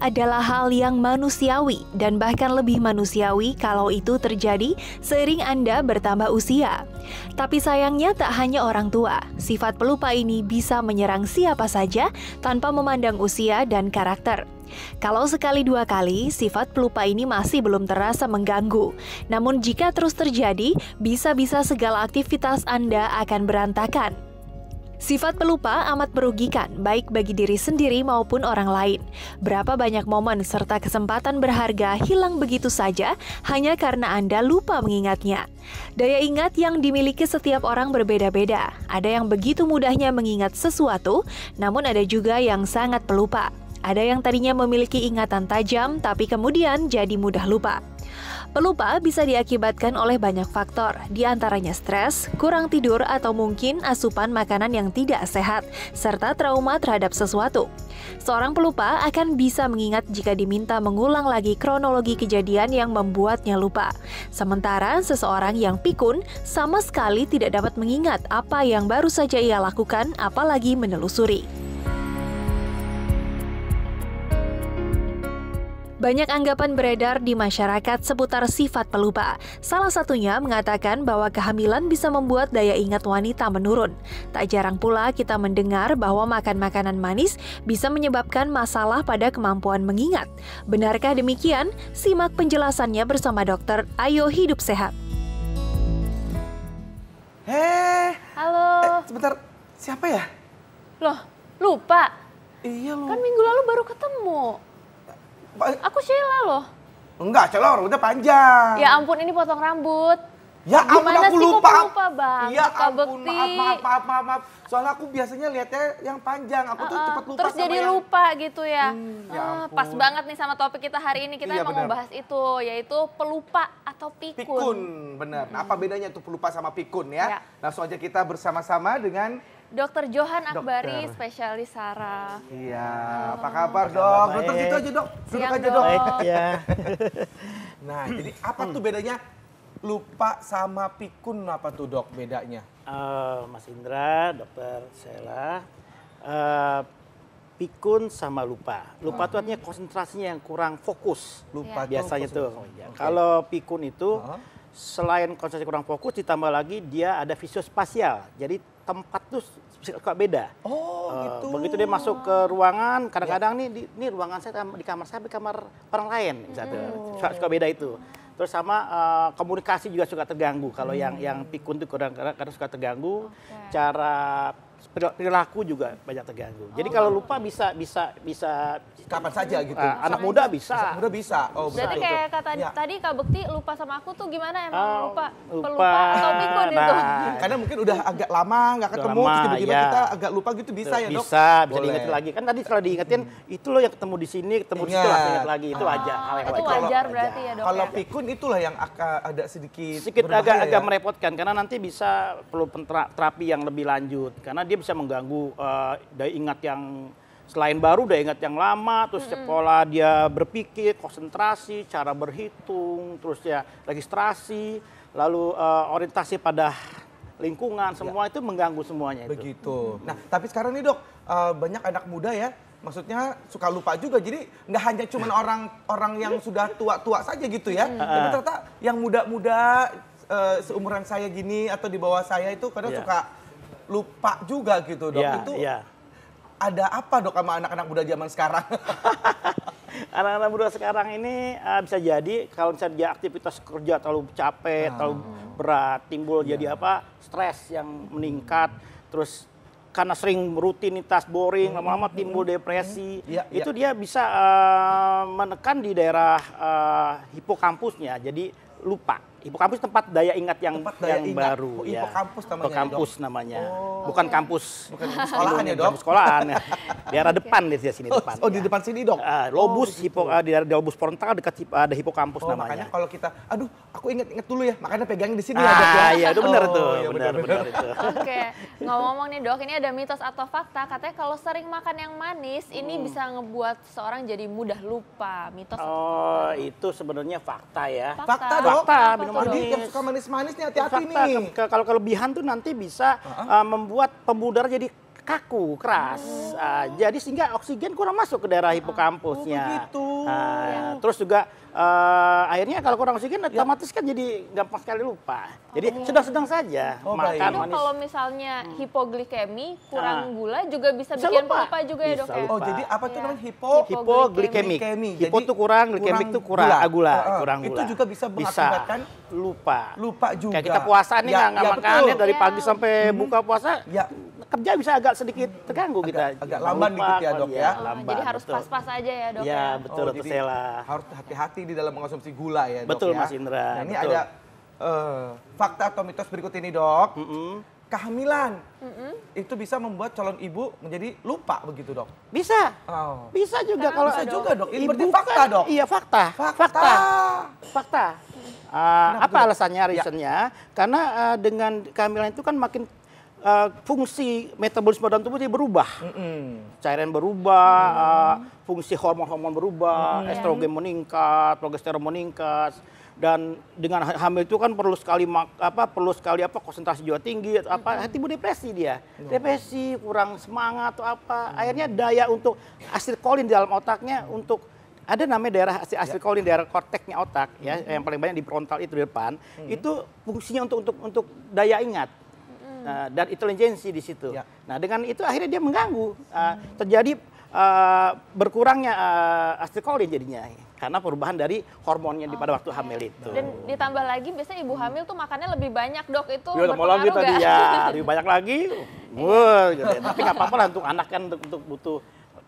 adalah hal yang manusiawi dan bahkan lebih manusiawi kalau itu terjadi seiring Anda bertambah usia. Tapi sayangnya tak hanya orang tua, sifat pelupa ini bisa menyerang siapa saja tanpa memandang usia dan karakter. Kalau sekali dua kali, sifat pelupa ini masih belum terasa mengganggu. Namun jika terus terjadi, bisa-bisa segala aktivitas Anda akan berantakan. Sifat pelupa amat merugikan, baik bagi diri sendiri maupun orang lain. Berapa banyak momen serta kesempatan berharga hilang begitu saja hanya karena Anda lupa mengingatnya. Daya ingat yang dimiliki setiap orang berbeda-beda. Ada yang begitu mudahnya mengingat sesuatu, namun ada juga yang sangat pelupa. Ada yang tadinya memiliki ingatan tajam, tapi kemudian jadi mudah lupa. Pelupa bisa diakibatkan oleh banyak faktor, di antaranya stres, kurang tidur, atau mungkin asupan makanan yang tidak sehat, serta trauma terhadap sesuatu. Seorang pelupa akan bisa mengingat jika diminta mengulang lagi kronologi kejadian yang membuatnya lupa. Sementara seseorang yang pikun sama sekali tidak dapat mengingat apa yang baru saja ia lakukan, apalagi menelusuri. Banyak anggapan beredar di masyarakat seputar sifat pelupa. Salah satunya mengatakan bahwa kehamilan bisa membuat daya ingat wanita menurun. Tak jarang pula kita mendengar bahwa makan makanan manis bisa menyebabkan masalah pada kemampuan mengingat. Benarkah demikian? Simak penjelasannya bersama dokter Ayo Hidup Sehat. Halo. Sebentar, siapa ya? Loh, lupa? Iya loh. Kan minggu lalu baru ketemu. Aku Sheila loh. Enggak, Sheila rambutnya panjang. Ya ampun, ini potong rambut. Ya ampun, Gimana aku sih lupa. kok lupa banget, Ya Kak ampun, Bekti? maaf. Soalnya aku biasanya lihatnya yang panjang. Aku tuh cepat lupa Terus sama jadi yang... lupa gitu ya. Ya ampun. Pas banget nih sama topik kita hari ini. Kita Iya, emang mau benar. bahas itu, yaitu pelupa atau pikun. Pikun, benar. Nah, apa bedanya tuh pelupa sama pikun ya? Ya. Langsung aja kita bersama-sama dengan... Dr. Johan Akbari, Dokter. spesialis saraf. Iya, apa kabar dok? Duduk gitu aja dok, duduk Siang, aja dok. Dok. Ya. Nah, jadi apa tuh bedanya lupa sama pikun, apa tuh dok bedanya? Mas Indra, Dokter Sheila, pikun sama lupa. Lupa itu artinya konsentrasinya yang kurang fokus. Lupa tuh Biasanya tuh. konsentrasi. Oke. Kalau pikun itu selain konsentrasi kurang fokus, ditambah lagi dia ada visospasial. Jadi tempat tuh suka beda. Oh gitu. Begitu dia masuk ke ruangan, kadang-kadang ini ruangan saya di kamar saya, di kamar orang lain, misalnya. Suka beda itu. Terus sama komunikasi juga suka terganggu. Kalau yang pikun itu kadang-kadang suka terganggu. Cara perilaku juga banyak terganggu. Jadi kalau lupa bisa Kapan saja gitu. anak muda bisa. Anak muda bisa. Oh Berarti betul. kayak kata Ya. tadi Kak Bekti lupa sama aku tuh gimana emang lupa? lupa. Pelupa atau pikun itu? Karena mungkin udah agak lama nggak ketemu, lama, terus tiba-tiba ya. kita agak lupa gitu bisa ya dok? Bisa Boleh. diingetin lagi. Kan tadi kalau diingetin, itu loh yang ketemu di sini, ketemu di situ, Ingat. langsung ingat lagi. Itu aja. Hal yang Itu wajar berarti ya dok Kalau ya? pikun itulah yang ada sedikit agak berbahaya ya? merepotkan karena nanti bisa perlu terapi yang lebih lanjut karena dia bisa mengganggu daya ingat yang selain baru daya ingat yang lama, terus pola dia berpikir, konsentrasi, cara berhitung, terus ya registrasi, lalu orientasi pada lingkungan, semua itu mengganggu semuanya itu. Begitu. Nah, tapi sekarang nih dok, banyak anak muda ya, maksudnya suka lupa juga. Jadi nggak hanya cuma orang yang sudah tua-tua saja gitu ya. Tapi ternyata yang muda-muda seumuran saya gini atau di bawah saya itu kadang suka lupa juga gitu dok. Itu ada apa dok sama anak-anak muda zaman sekarang? Anak-anak muda sekarang ini bisa jadi kalau misalnya dia aktivitas kerja terlalu capek, terlalu berat, timbul jadi apa? Stres yang meningkat, terus karena sering rutinitas boring, lama-lama timbul depresi. Itu dia bisa menekan di daerah hipokampusnya, jadi lupa. Hipokampus tempat daya ingat yang baru. Hipokampus namanya. Hipokampus namanya. Bukan kampus. Bukan sekolahan ya dok? Kampus sekolahan. Daerah depan di sini depan. Oh di depan sini dok? Lobus, di lobus frontal dekat ada hipokampus namanya. Makanya kalau kita, aduh aku inget dulu ya, makanya pegangin di sini ya dok ya. Iya itu benar tuh. Iya, Benar itu. Oke, ngomong-ngomong nih dok, ini ada mitos atau fakta, katanya kalau sering makan yang manis, ini bisa ngebuat seorang jadi mudah lupa. Mitos atau fakta? Itu sebenarnya fakta ya. Fakta dok? Fakta, minum Jadi manis. yang suka manis-manis nih hati-hati Fakta, nih. kalau kelebihan tuh nanti bisa membuat pembuluh darah jadi kaku, keras. Jadi sehingga oksigen kurang masuk ke daerah hipokampusnya. begitu. Terus juga akhirnya kalau kurang oksigen otomatis kan jadi gampang sekali lupa. Jadi sedang-sedang saja baik. makan Dok, manis. kalau misalnya hipoglikemi, kurang gula juga bisa Bisa bikin lupa. pelupa juga ya dok Bisa ya? lupa. Oh, jadi apa tuh Iya. namanya Hipoglikemik. Glikemi. Hipo Jadi tuh kurang, glikemik tuh kurang gula, kurang Itu gula. juga bisa mengakibatkan lupa. lupa juga. Kayak kita puasa nih Ya, nggak ya, makan betul. ya dari Ya. pagi sampai buka puasa. Ya. Kerja bisa agak sedikit terganggu kita. agak lamban dikit ya, Dok, ya. Lamban, Jadi harus betul. pas-pas aja ya dok Ya, ya? betul, Dr. jadi Sela. harus hati-hati di dalam mengkonsumsi gula ya, Dok. Betul, ya. Mas Indra, Nah, ini betul. ada fakta atau mitos berikut ini, Dok. Kehamilan itu bisa membuat calon ibu menjadi lupa begitu, Dok. Bisa. Oh. Bisa juga Kenapa, kalau Bisa juga, Dok. Ini ibu berarti fakta, Dok. Iya, fakta. Fakta. Apa tuh, Dok? alasannya, reasonnya? Karena dengan kehamilan itu kan makin fungsi metabolisme dalam tubuh dia berubah. Cairan berubah, fungsi hormon-hormon berubah, estrogen meningkat, progesteron meningkat. Dan dengan hamil itu kan perlu sekali konsentrasi juga tinggi, timbul depresi dia. Depresi, kurang semangat atau apa. Akhirnya daya untuk asetilkolin di dalam otaknya untuk ada namanya daerah asetilkolin, daerah korteksnya otak ya, yang paling banyak di frontal itu di depan, itu fungsinya untuk daya ingat. Dan intelijensi di situ. Ya. Nah, dengan itu akhirnya dia mengganggu, terjadi berkurangnya asetilkolin jadinya karena perubahan dari hormonnya pada waktu hamil itu. Dan ditambah lagi biasanya ibu hamil tuh makannya lebih banyak dok, itu Ya, mau lagi berpengaruh tadi nggak? ya, lebih banyak lagi. Wah, gitu ya. Tapi nggak apa-apa lah untuk anak kan untuk butuh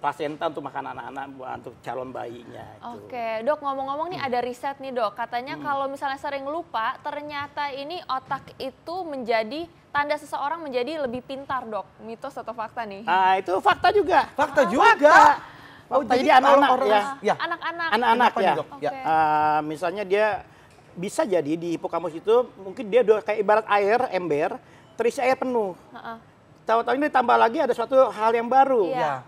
plasenta untuk makan anak-anak untuk calon bayinya itu. Oke, dok, ngomong-ngomong nih ada riset nih dok, katanya kalau misalnya sering lupa, ternyata ini otak itu menjadi tanda seseorang menjadi lebih pintar dok. Mitos atau fakta nih? Nah, itu fakta juga. Fakta juga. Fakta. Jadi anak-anak ya. Anak-anak. Anak-anak Kenapa ya. nih, Dok? Ya. Oke. Misalnya dia bisa jadi di hipokampus itu mungkin dia udah kayak ibarat air ember terisi air penuh. Tahu-tahu ini ditambah lagi ada suatu hal yang baru. Iya.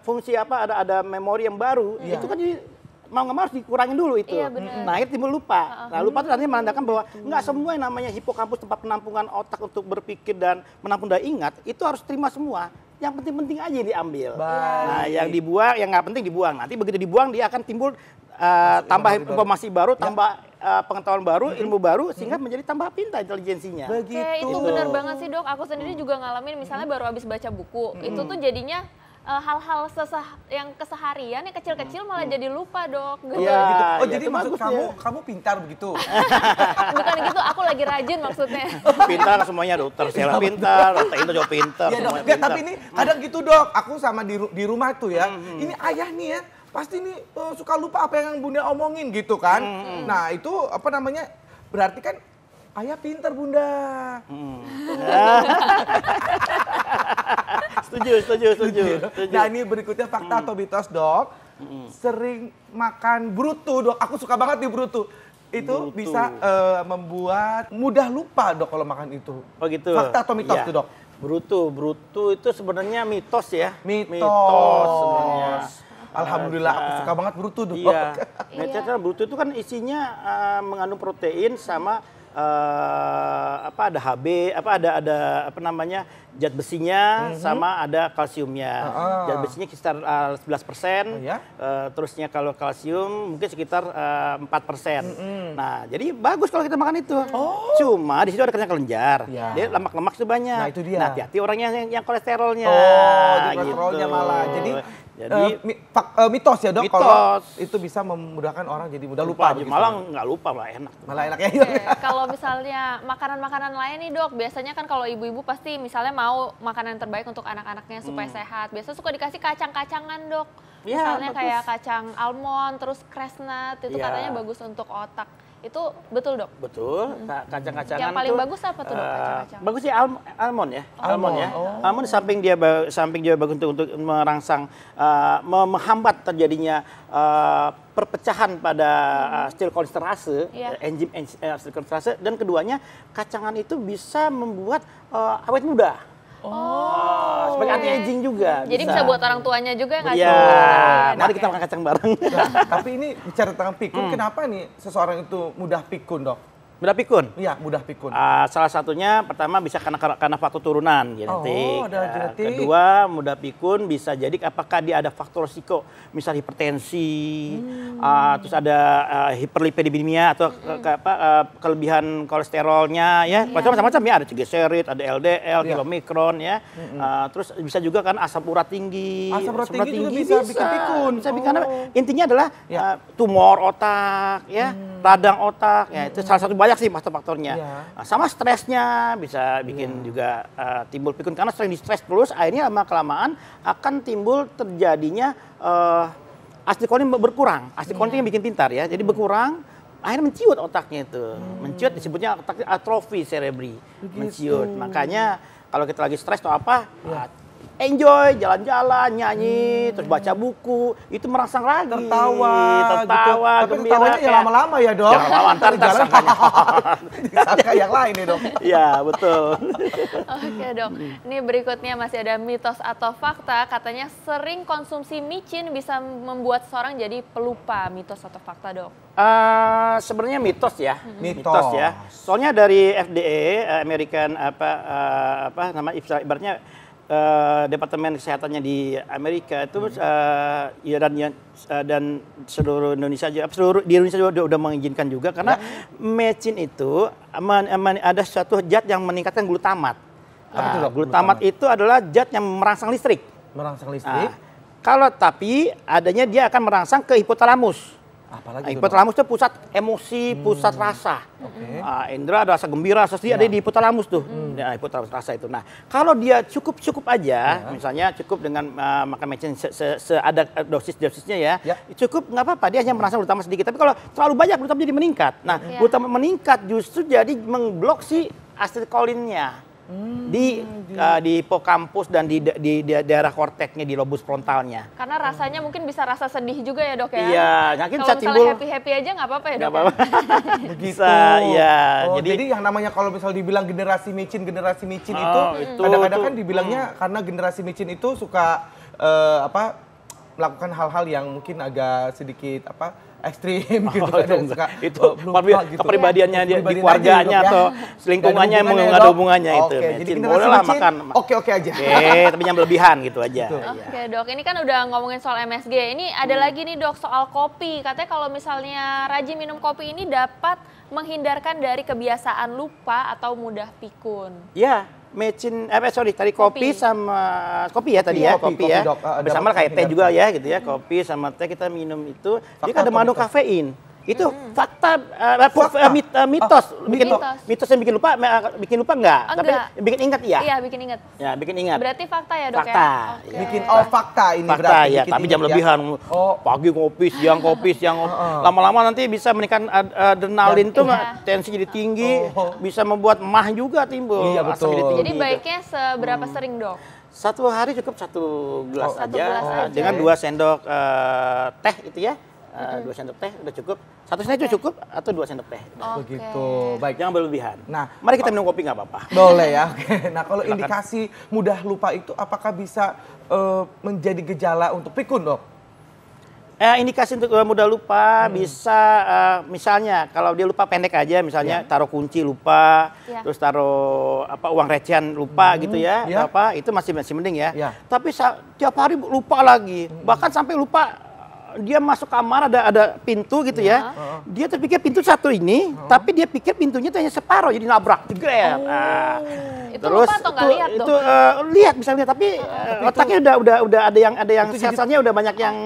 Fungsi apa ada memori yang baru. Iya. Itu kan jadi mau nggak mau harus dikurangin dulu itu. Iya, benar. Nah, akhirnya timbul lupa. Nah, lupa itu artinya menandakan bahwa nggak semua yang namanya hipokampus, tempat penampungan otak untuk berpikir dan menampung daya ingat, itu harus terima semua. Yang penting-penting aja yang diambil. Baik. Nah, yang dibuang, yang nggak penting dibuang. Nanti begitu dibuang dia akan timbul tambah informasi baru, tambah pengetahuan baru, ilmu baru, sehingga menjadi tambah pintar intelijensinya. Oke, itu benar banget sih dok. Aku sendiri juga ngalamin, misalnya baru habis baca buku, itu tuh jadinya hal-hal yang keseharian yang kecil-kecil malah jadi lupa dok. Gitu. Iya. Gitu. Oh, ya jadi itu maksud bagus ya. kamu pintar begitu. Bukan gitu, aku lagi rajin maksudnya. Pintar semuanya, dokter Sela pintar, dokter Indo juga pintar. Iya, Dok. semuanya Nggak, pintar. tapi ini kadang gitu, Dok. Aku sama di rumah tuh ya. Ini ayah nih ya, pasti nih suka lupa apa yang Bunda omongin gitu kan. Nah, itu apa namanya? Berarti kan ayah pintar, Bunda. Setuju. Nah, ini berikutnya fakta atau mitos, Dok. Sering makan brutu, Dok. Aku suka banget nih brutu. Itu Brutu. bisa membuat mudah lupa, Dok, kalau makan itu. Oh gitu. Fakta atau mitos Iya. tuh, Dok? Brutu itu sebenarnya mitos ya. Mitos sebenarnya. Alhamdulillah, aku suka banget brutu, Dok. Iya. Karena brutu itu kan isinya mengandung protein sama ada HB, ada zat besinya sama ada kalsiumnya. Zat besinya sekitar 11%. Oh, ya? Terusnya kalau kalsium mungkin sekitar 4%. Nah, jadi bagus kalau kita makan itu. Cuma di situ ada kelenjar. Ya. Dia lemak-lemak itu banyak. Nah, itu dia. Nah, hati-hati orangnya yang kolesterolnya. Jadi kolesterolnya gitu. malah. Jadi mitos ya, Dok, Mitos. kalau itu bisa memudahkan orang jadi mudah lupa. begitu. Malah nggak lupa, malah enak. Malah enak ya. Oke, kalau misalnya makanan-makanan lain nih dok, biasanya kan kalau ibu-ibu pasti misalnya mau makanan yang terbaik untuk anak-anaknya supaya sehat. Biasanya suka dikasih kacang-kacangan dok. Ya, Misalnya bagus. kayak kacang almond, terus chestnut, itu Ya. katanya bagus untuk otak. Itu betul dok? Betul, kacang-kacangan Yang paling itu, bagus apa tuh dok kacang-kacang? bagus sih almond ya, almond ya. Oh. Almond samping dia bagus untuk merangsang, menghambat terjadinya perpecahan pada asetilkolinsterase, Iya. enzim asetilkolinsterase, dan keduanya kacangan itu bisa membuat awet muda. Sebagai anti aging juga. Jadi bisa buat orang tuanya juga nggak Iya, cuma mari kita makan kacang bareng. Nah, tapi ini bicara tentang pikun, kenapa nih seseorang itu mudah pikun, Dok? Mudah pikun. Iya, mudah pikun. Salah satunya pertama bisa karena faktor turunan genetik. Oh, ada genetik. Kedua, mudah pikun bisa jadi apakah dia ada faktor risiko, misal hipertensi, terus ada hiperlipidemia atau kelebihan kolesterolnya ya. Macam-macam ya, ada triglycerid, ada LDL, kilomikron ya. Terus bisa juga kan asam urat tinggi. Asam urat tinggi juga bisa bikin pikun. Bisa bikin karena intinya adalah tumor otak ya, radang otak ya, itu salah satu banyak sih faktor-faktornya. Nah, sama stresnya bisa bikin juga timbul pikun karena sering di-stres terus akhirnya lama-kelamaan akan timbul terjadinya asetilkolin berkurang. Asetilkolin yang bikin pintar ya. Jadi berkurang akhirnya menciut otaknya itu. Menciut disebutnya otak atrofi cerebri. Menciut. Makanya kalau kita lagi stres atau apa, enjoy, jalan-jalan, nyanyi, terus baca buku, itu merangsang lagi. Tertawa gitu. Tapi Gembira. tertawanya ya lama-lama ya, Dok. Jangan lama, ntar sangkanya. Disangka yang lain nih, Dok. Iya, betul. Oke dok, ini berikutnya masih ada mitos atau fakta, katanya sering konsumsi micin bisa membuat seseorang jadi pelupa, mitos atau fakta dok? Sebenarnya mitos ya, Mitos ya. Soalnya dari FDA, American ibaratnya Departemen Kesehatannya di Amerika itu dan seluruh Indonesia di Indonesia juga udah mengizinkan juga karena mecin itu ada suatu zat yang meningkatkan glutamat. Glutamat itu adalah zat yang merangsang listrik. Merangsang listrik. Kalau tapi adanya dia akan merangsang ke hipotalamus. Apalagi hipotalamus itu pusat emosi, pusat rasa. Indra ada rasa gembira, rasa sedih ada di hipotalamus tuh. Nah, hipotalamus rasa itu. Nah, kalau dia cukup aja, misalnya cukup dengan makan mecin ada dosisnya ya, cukup nggak apa-apa. Dia hanya merangsang glutamat sedikit. Tapi kalau terlalu banyak glutamat jadi meningkat. Nah, glutamat meningkat justru jadi mengblok si asetilkolinnya. Di hipokampus dan di daerah korteksnya, di lobus frontalnya. Karena rasanya mungkin bisa rasa sedih juga ya dok ya? Iya, mungkin bisa kalau timbul. misalnya happy-happy aja nggak apa-apa ya dok? Nggak apa-apa. Bisa, ya. Jadi yang namanya kalau misal dibilang generasi micin itu kadang-kadang kan dibilangnya karena generasi micin itu suka melakukan hal-hal yang mungkin agak sedikit ekstrim gitu kan. Itu kepribadiannya dia di keluarganya atau selingkungannya yang mengada hubungannya itu. Jadi bolehlah makan. Oke aja. Tapi jangan berlebihan gitu aja. Oke dok, ini kan udah ngomongin soal MSG. Ini ada lagi nih dok soal kopi. Katanya kalau misalnya rajin minum kopi ini dapat menghindarkan dari kebiasaan lupa atau mudah pikun. Ya. Mecin, tadi kopi sama kopi ya tadi ya, kopi ya. Bersama kayak teh juga ya gitu ya, kopi sama teh kita minum itu, dia kan ada mengandung kafein. Itu fakta, mitos. Mitos yang bikin lupa enggak? Tapi bikin ingat ya? Iya, bikin ingat. Ya, bikin ingat. Berarti fakta ya dok fakta. ya? Bikin fakta ini fakta berarti. Ya, tapi jam lebihan. Pagi kopi, siang kopi, lama-lama nanti bisa meningkatkan adrenalin tuh, tensi jadi tinggi, bisa membuat mah juga timbul. Iya betul. Jadi baiknya seberapa sering dok? Satu hari cukup 1 gelas Satu aja, gelas aja. dengan 2 sendok teh itu ya. 2 sendok teh udah cukup. 1 sendok itu cukup atau 2 sendok teh. Begitu. Baik. Jangan berlebihan. Nah, mari kita minum kopi nggak apa-apa. Boleh ya. Oke. Nah, kalau indikasi mudah lupa itu apakah bisa menjadi gejala untuk pikun, Dok? Indikasi untuk mudah lupa bisa misalnya kalau dia lupa pendek aja, misalnya taruh kunci lupa, terus taruh uang recehan lupa gitu ya, atau itu masih mending ya. Tapi tiap hari lupa lagi, bahkan sampai lupa dia masuk kamar ada pintu gitu ya, dia terpikir pintu satu ini, tapi dia pikir pintunya hanya separuh jadi nabrak, jegret. Itu terus lupa atau nggak lihat dong? Itu lihat bisa lihat, tapi otaknya udah ada yang sel-selnya udah banyak yang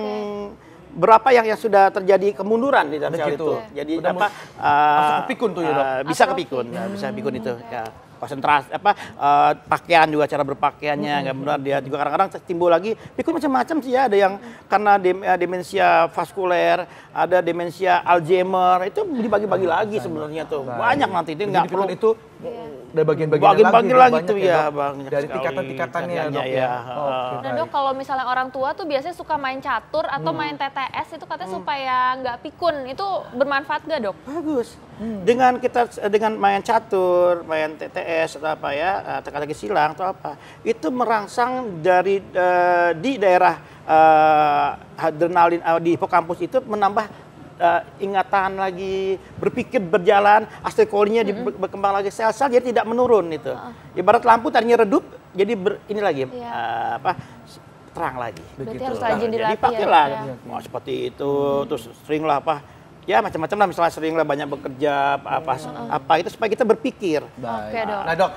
berapa yang sudah terjadi kemunduran di dalam sel itu. Jadi masuk kepikun tuh ya dok? Bisa kepikun, bisa pikun itu. Ya. Konsentrasi pakaian juga, cara berpakaiannya nggak benar, dia juga kadang-kadang timbul lagi pikun macam-macam sih ya, ada yang karena demensia vaskuler, ada demensia Alzheimer, itu dibagi-bagi lagi sebenarnya tuh banyak nanti itu nggak perlu itu ada bagian-bagian lagi tuh ya bang, dari tingkatan-tingkatannya ya dok ya. Nah dok, kalau misalnya orang tua tuh biasanya suka main catur atau main TTS itu katanya supaya nggak pikun, itu bermanfaat nggak dok? Bagus. Dengan main catur, main TTS atau apa ya, teka-teki silang atau apa, itu merangsang dari di daerah adrenalin di hipokampus itu menambah ingatan lagi, berpikir berjalan, acetylencolinnya berkembang lagi, sel-sel jadi tidak menurun itu. Ibarat lampu tadinya redup, jadi ini lagi terang lagi. Berarti Begitu. harus rajin Jadi dilatih pakailah, ya. mau seperti itu, terus seringlah ya macam-macam lah, misalnya seringlah banyak bekerja, apa itu supaya kita berpikir. Baik. Oke, Dok. Nah dok,